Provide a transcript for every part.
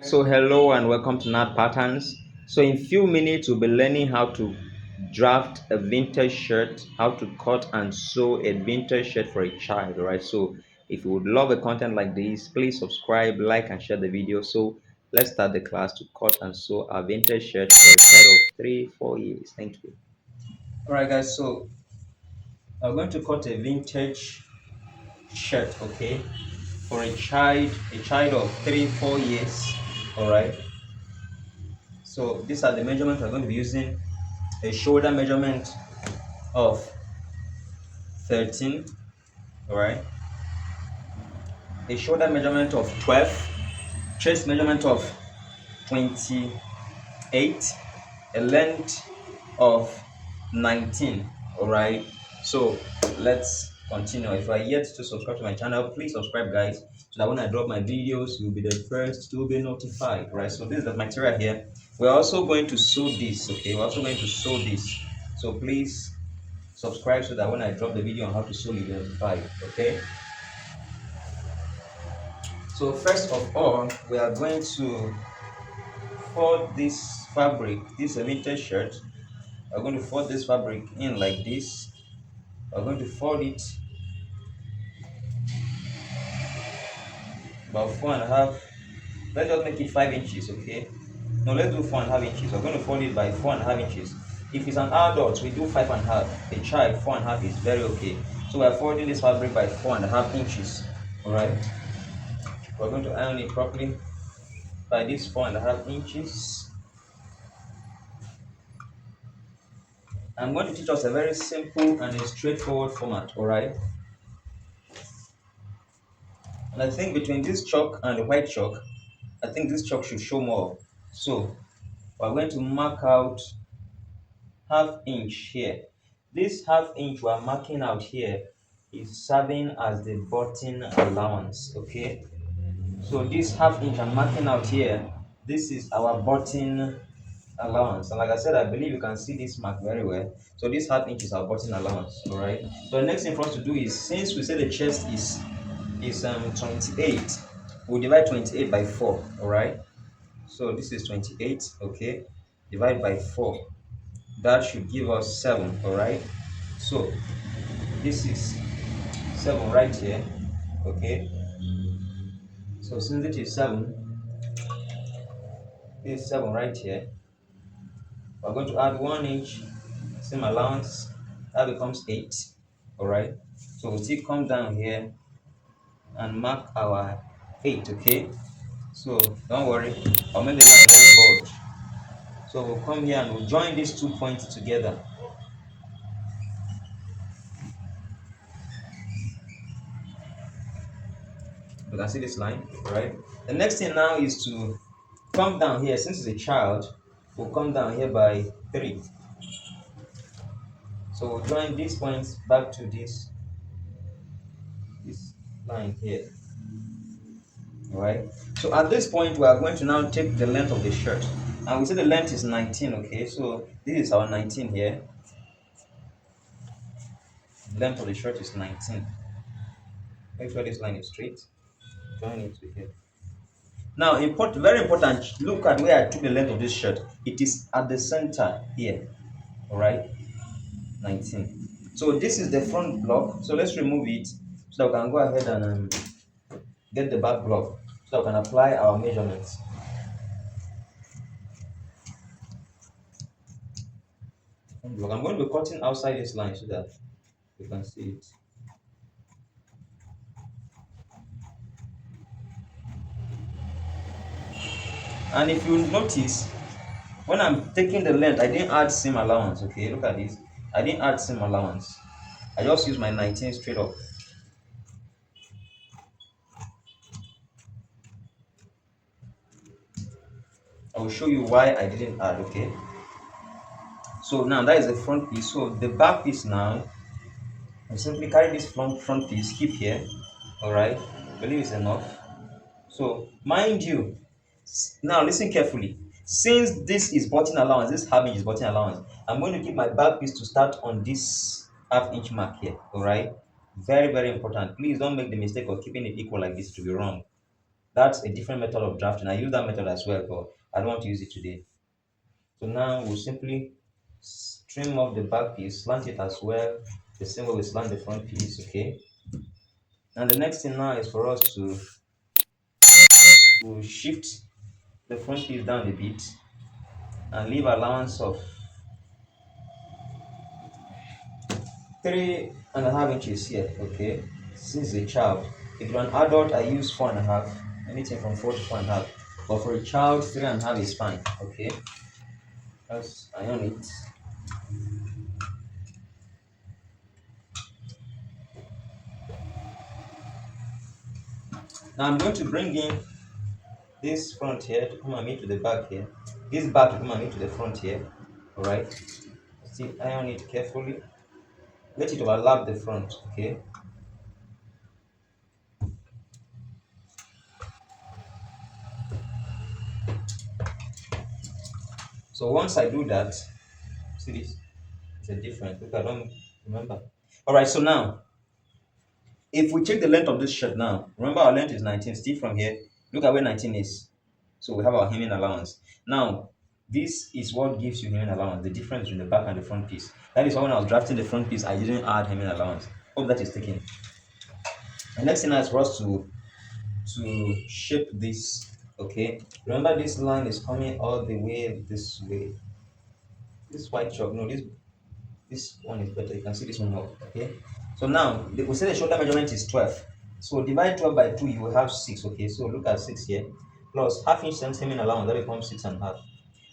So hello and welcome to Nat Patterns. So in few minutes we'll be learning how to draft a vintage shirt, how to cut and sew a vintage shirt for a child. All right. So if you would love a content like this, please subscribe, like, and share the video. So let's start the class to cut and sew a vintage shirt for a child of 3-4 years. Thank you. All right, guys. So I'm going to cut a vintage shirt, okay, for a child of 3-4 years. All right. So these are the measurements we're going to be using. A shoulder measurement of 13, all right, a shoulder measurement of 12, chest measurement of 28, a length of 19, all right. So let's continue. If you are yet to subscribe to my channel, please subscribe, guys, so that when I drop my videos you'll be the first to be notified. Right, so this is the material here. We're also going to sew this, okay, we're also going to sew this, so please subscribe so that when I drop the video on how to sew, you'll be notified. Okay, so first of all we are going to fold this fabric. This is a vintage shirt. We're going to fold this fabric in like this. We're going to fold it about 4.5. Let's just make it 5 inches, okay? No, let's do 4.5 inches. We're going to fold it by 4.5 inches. If it's an adult, we do 5.5. A child, 4.5 is very okay. So we're folding this fabric by 4.5 inches. All right. We're going to iron it properly by this 4.5 inches. I'm going to teach us a very simple and a straightforward format. All right. And I think between this chalk and the white chalk, I think this chalk should show more. So we're going to mark out half inch here. This half inch we're marking out here is serving as the button allowance. Okay. So this half inch I'm marking out here, this is our button allowance. And like I said, I believe you can see this mark very well. So this half inch is our button allowance. All right. So the next thing for us to do is, since we say the chest is 28, we'll divide 28 by 4. All right. So this is 28. Okay. Divide by 4. That should give us 7. All right. So this is 7 right here. Okay. So since it is 7, this is 7 right here. We're going to add 1 inch, same allowance, that becomes 8. All right. So we'll still come down here and mark our 8. Okay. So don't worry, I'll make the line very bold. So we'll come here and we'll join these 2 points together. You can see this line, right? The next thing now is to come down here. Since it's a child, we'll come down here by 3. So we'll join these points back to this line here. All right. So at this point, we are going to now take the length of the shirt, and we say the length is 19. Okay. So this is our 19 here. The length of the shirt is 19. Make sure this line is straight. Join it to here. Now, very important. Look at where I took the length of this shirt. It is at the center here. All right. 19. So this is the front block. So let's remove it so that we can go ahead and get the back block so that we can apply our measurements. I'm going to be cutting outside this line so that you can see it. And if you notice, when I'm taking the length, I didn't add seam allowance. Okay, look at this. I didn't add seam allowance. I just used my 19 straight up. I will show you why I didn't add. Okay. So now that is the front piece. So the back piece now, I simply carry this front piece, keep here. All right. I believe it's enough. So mind you, now listen carefully. Since this is button allowance, this half inch is button allowance, I'm going to keep my back piece to start on this half inch mark here. All right. Very, very important. Please don't make the mistake of keeping it equal like this. To be wrong. That's a different method of drafting. I use that method as well, but I don't want to use it today. So now we'll simply trim off the back piece, slant it as well, the same way we slant the front piece, okay? And the next thing now is for us to shift the front piece down a bit and leave allowance of 3.5 inches here, okay? Since a child. If you're an adult, I use 4.5, anything from 4 to 4.5. But for a child, 3.5 is fine, okay? Just iron it. Now I'm going to bring in this front here to come and meet to the back here. This back to come and meet to the front here. Alright. Still iron it carefully. Let it overlap the front, okay? So once I do that, see this? It's a difference. Look, I don't remember. Alright, so now if we check the length of this shirt now, remember our length is 19. Still from here, look at where 19 is. So we have our hemming allowance. Now, this is what gives you hemming allowance, the difference between the back and the front piece. That is why when I was drafting the front piece, I didn't add hemming allowance. Hope that is taken. The next thing now is for us to shape this. Okay. Remember this line is coming all the way this way. This white chalk, no, this one is better. You can see this one more. Okay. So now we say the shoulder measurement is 12. So divide 12 by 2, you will have 6. Okay. So look at 6 here. Plus half inch hemming allowance, that becomes 6.5.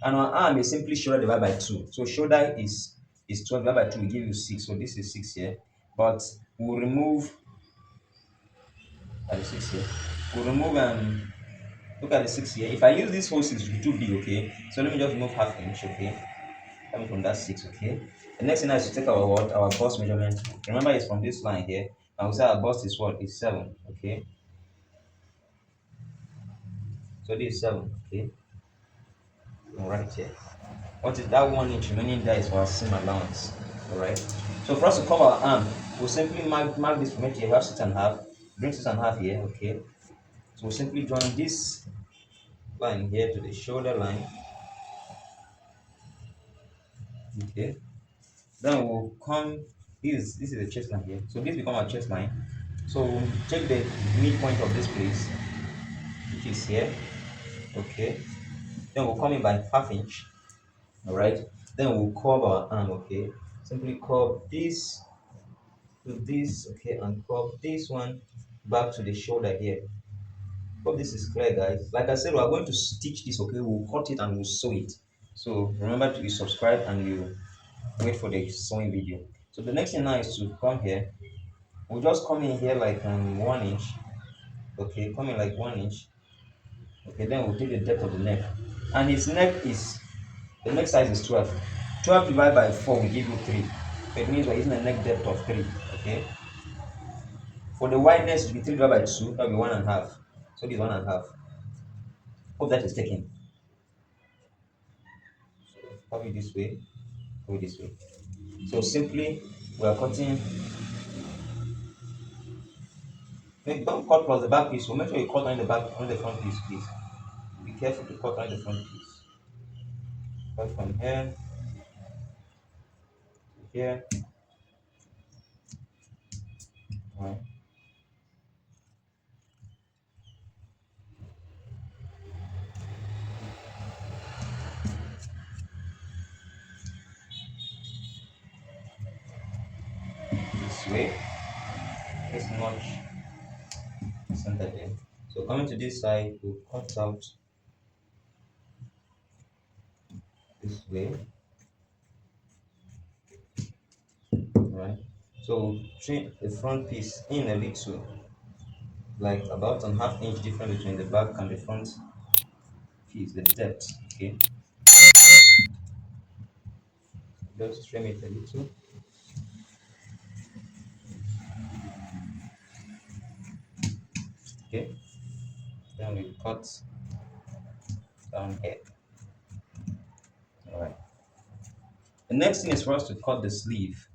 And our arm is simply shoulder divided by 2. So shoulder is 12 divided by 2 will give you 6. So this is 6 here. But we'll remove at the 6 here. We'll remove look at the 6 here. If I use this whole 6, it will be too big, okay? So let me just remove half inch, okay? Coming from that 6, okay? The next thing is to take our what? Our bust measurement. Remember it's from this line here. And we say our bust is what? Is 7, okay? So this is 7, okay? Right here. What is that 1 inch remaining there is for our seam allowance. Alright. So for us to cover our arm, we'll simply mark this from here. We have 6.5. Bring 6.5 here, okay? So we'll simply join this line here to the shoulder line. Okay. Then we'll come, this is the chest line here. So this become our chest line. So we'll check the midpoint of this place, which is here. Okay. Then we'll come in by half inch. Alright. Then we'll curve our arm, okay. Simply curve this to this, okay, and curve this one back to the shoulder here. Hope this is clear, guys. Like I said, we are going to stitch this, okay. We'll cut it and we'll sew it. So remember to subscribe and you wait for the sewing video. So the next thing now is to come here. We'll just come in here like 1 inch. Okay, come in like 1 inch. Okay, then we'll take the depth of the neck. And his neck is, the neck size is 12. 12 divided by 4 will give you 3. So it means we're using a neck depth of 3. Okay. For the wideness, it will be 3 divided by 2, that will be 1.5. So this is 1.5. Hope that is taken. So copy this way, go this way. So simply we are cutting. Maybe don't cut plus the back piece. So make sure you cut on the back, on the front piece, please. Be careful to cut on the front piece. Cut from here to here. Right. This way. Let's notch center there. So coming to this side, we'll cut out this way. Right. So trim the front piece in a little, like about a half inch difference between the back and the front piece, the depth. Okay. Just trim it a little. Okay. Then we cut down here. Alright. The next thing is for us to cut the sleeve.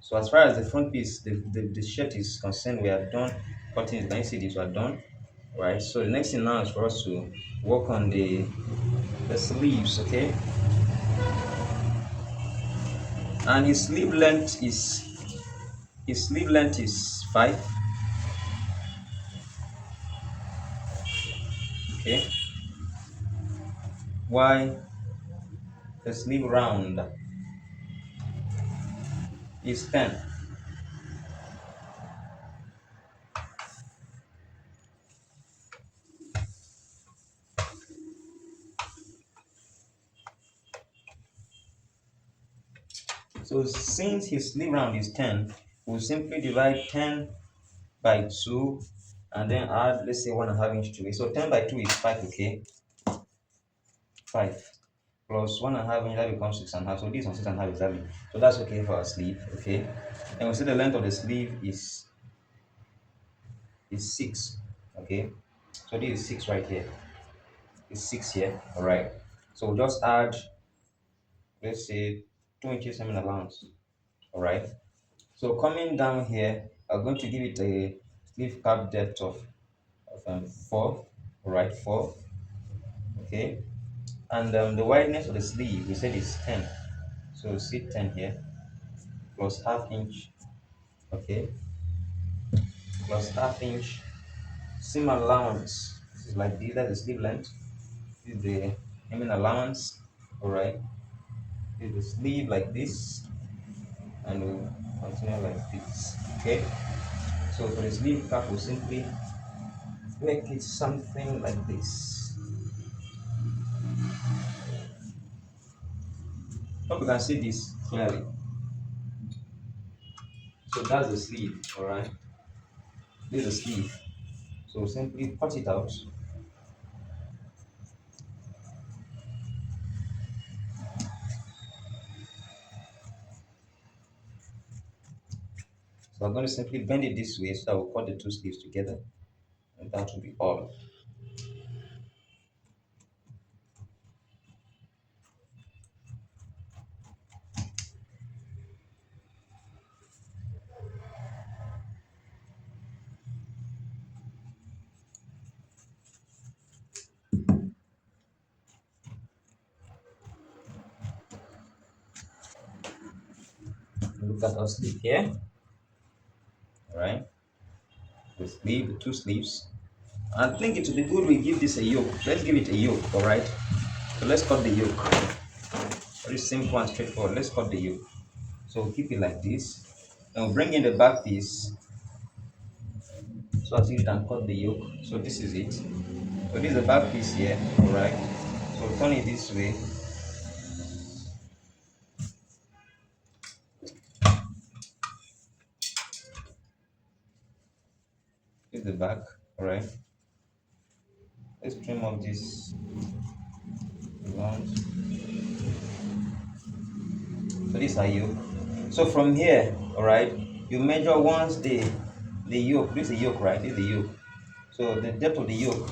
So as far as the front piece, the shirt is concerned, we are done cutting it. Can you see this? We are done. right? So the next thing now is for us to work on the sleeves, okay? And his sleeve length is 5, okay? While the sleeve round is 10. So since his sleeve round is 10, we'll simply divide 10 by 2 and then add, let's say, 1.5 inch to it. So 10 by 2 is 5, okay? 5 plus 1.5 inch, that becomes 6.5. So this one 6.5 exactly. So that's okay for our sleeve, okay? And we see the length of the sleeve is 6, okay? So this is 6 right here. It's 6 here, all right? So we'll just add, let's say, 2 inches hemming allowance, all right? So coming down here, I'm going to give it a sleeve cap depth of 4, all right? 4, okay? And the wideness of the sleeve, we said is 10. So see 10 here, plus half inch, okay? Plus half inch seam allowance. This is like this, that's the sleeve length. This is the hemming allowance, all right? This is the sleeve like this, and we'll continue like this, okay? So for the sleeve cap, we'll simply make it something like this. Hope you can see this clearly. So that's the sleeve, all right? This is the sleeve. So simply cut it out. So I'm going to simply bend it this way so that we'll cut the two sleeves together, and that will be all. Look at our sleeve here, all right? The sleeve, the two sleeves. I think it would be good we give this a yoke. Let's give it a yoke, all right? So let's cut the yoke. Very simple and straightforward. Let's cut the yoke. So we'll keep it like this. And we'll bring in the back piece so as you can cut the yoke. So this is it. So this is the back piece here, all right? So turn it this way. This is the back, all right? Let's trim off this round. So this is our yoke. So from here, all right, you measure once the yoke. This is the yoke, right? This is the yoke. So the depth of the yoke,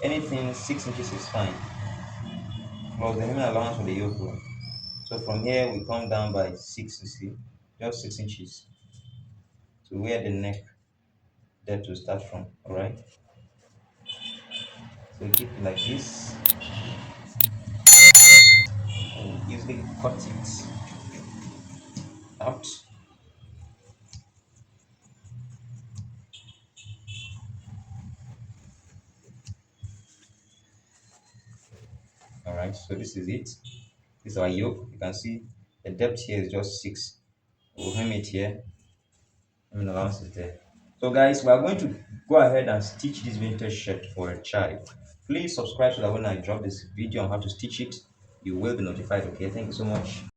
anything 6 inches is fine. Plus the hemming allowance for the yoke. So from here we come down by 6, you see, just 6 inches to where the neck depth will start from. All right. So keep it like this. And easily cut it out. All right. So this is it. This is our yoke. You can see the depth here is just 6. We'll hem it here. Hemming allowance is there. So guys, we are going to go ahead and stitch this vintage shirt for a child. Please subscribe so that when I drop this video on how to stitch it, you will be notified. Okay, thank you so much.